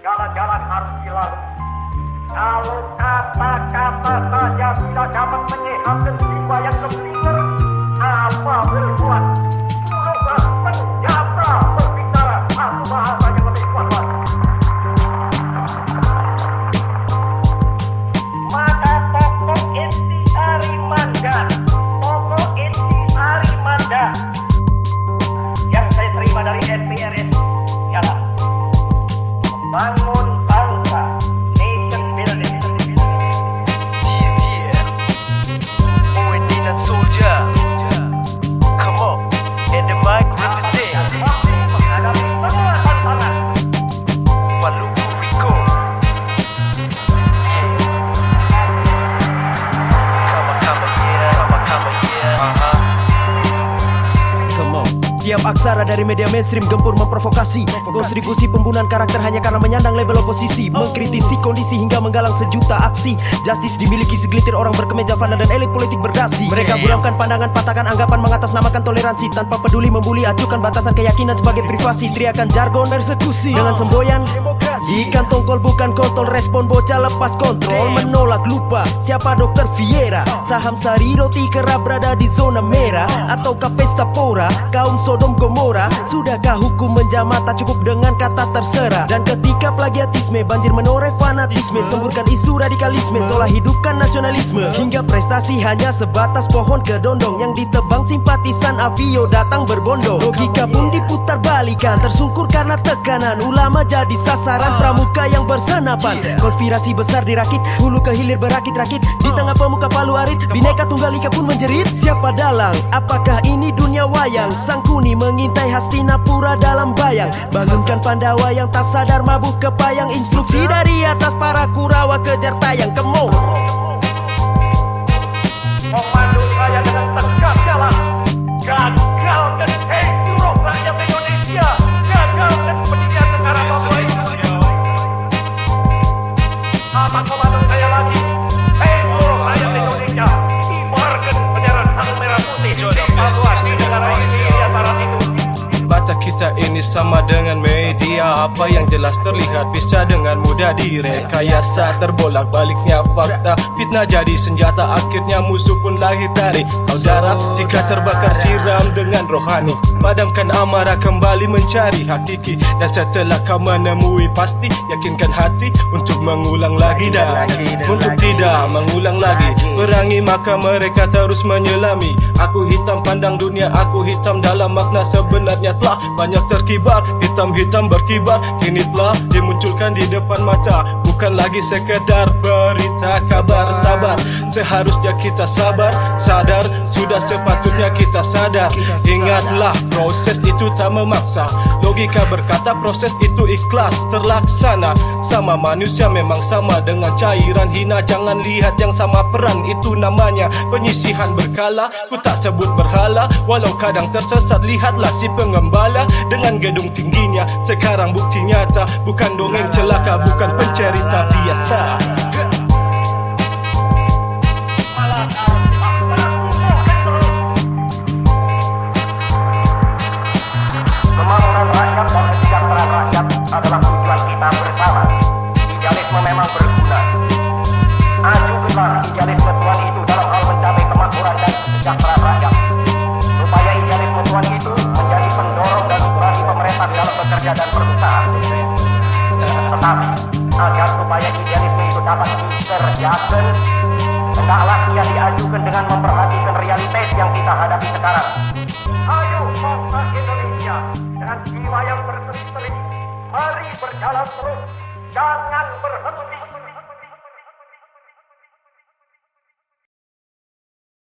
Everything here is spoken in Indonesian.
segala jalan harus dilalui. Kalau kata-kata saja tidak dapat menyehatkan jiwa yang kebingungan, apa berbuat? Suruhlah senjata berbicara satu bahasa yang lebih kuat lagi. Maka tokoh inti Arimanda yang saya terima dari NPRS ialah membangun bangsa, nation building. Muhyiddin and Soldier, come on, and the mic represent Menghadapi semua tantangan. Maluku Rico. Tiap aksara dari media mainstream gempur memprovokasi. Kontribusi pembunuhan karakter hanya karena menyandang label oposisi. Mengkritisi kondisi hingga menggalang sejuta aksi. Justice dimiliki segelintir orang berkemeja fana dan elit politik berdasi. Mereka buramkan pandangan, patahkan anggapan, mengatasnamakan toleransi. Tanpa peduli membuli, ajukan batasan keyakinan sebagai privasi. Teriakan jargon persekusi dengan semboyan ikan tongkol bukan kontol. Respon bocah lepas kontrol, menolak lupa siapa Dr. Vieira. Saham sari roti kerap berada di zona merah. Ataukah pesta pora, kaum Sodom Gomora. Sudahkah hukum menjama tak cukup dengan kata terserah? Dan ketika plagiatisme banjir menoreh fanatisme, semburkan isu radikalisme, seolah hidupkan nasionalisme. Hingga prestasi hanya sebatas pohon kedondong yang ditebang simpatisan Avio datang berbondong. Logika pun diputar balikan, tersungkur karena tekanan. Ulama jadi sasaran pramuka yang bersenapan. Konspirasi besar dirakit, hulu ke hilir berakit-rakit. Di tengah pemuka Palu Arit, Bhinneka Tunggal Ika pun menjerit. Siapa dalang? Apakah ini dunia wayang? Sang Kuni mengintai Hastinapura dalam bayang. Bangunkan Pandawa yang tak sadar mabuk kepayang. Instruksi dari atas para Kurawa kejar tayang. Kemo Komando saya dengan tegas jalan. Gagalkan seluruh rakyat Indonesia. Gagalkan pendirian negara Papua ini. Apa komando saya lagi? Seluruh rakyat Indonesia. Kibarkan bendera sang merah putih di Papua di negara ini di antara itu. Baca kita ini sama dengan media. Apa yang jelas terlihat bisa dengan mudah direkayasa. Terbolak baliknya fakta, fitnah jadi senjata. Akhirnya musuh pun lahir dari saudara. Jika terbakar siram dengan rohani, padamkan amarah kembali mencari hakiki. Dan setelah kau menemui pasti, yakinkan hati untuk mengulang lagi dan untuk tidak mengulang lagi. Perangi maka mereka terus menyelami. Aku hitam pandang dunia, aku hitam dalam makna sebenarnya. Telah banyak terkibar, hitam-hitam berkibar. Kini telah dimunculkan di depan mata. Bukan lagi sekedar berita kabar. Sabar, seharusnya kita sabar. Sadar, sudah sepatutnya kita sadar. Ingatlah, proses itu tak memaksa. Logika berkata proses itu ikhlas terlaksana. Sama manusia memang sama dengan cairan hina. Jangan lihat yang sama peran, itu namanya penyisihan berkala. Ku tak sebut berhala, walau kadang tersesat. Lihatlah si pengembala dengan gedung tingginya. Sekarang bukti nyata, bukan dongeng celaka, bukan pencerita biasa. Pembangunan rakyat dan kesejahteraan rakyat adalah tujuan kita bersama. Idealisme memang berguna. Ajukanlah idealisme Tuhan itu dalam hal mencapai kemakmuran dan kesejahteraan rakyat, supaya idealisme Tuhan itu menjadi pendorong dan inspirasi pemerintah dalam bekerja dan berusaha. Tetapi agar supaya idealisme itu dapat dikerjakan, hendaklah ia diajukan dengan memperhatikan realitas yang kita hadapi sekarang. Ayo bangsa Indonesia, dengan jiwa yang berseri-seri, mari berjalan terus, jangan berhenti.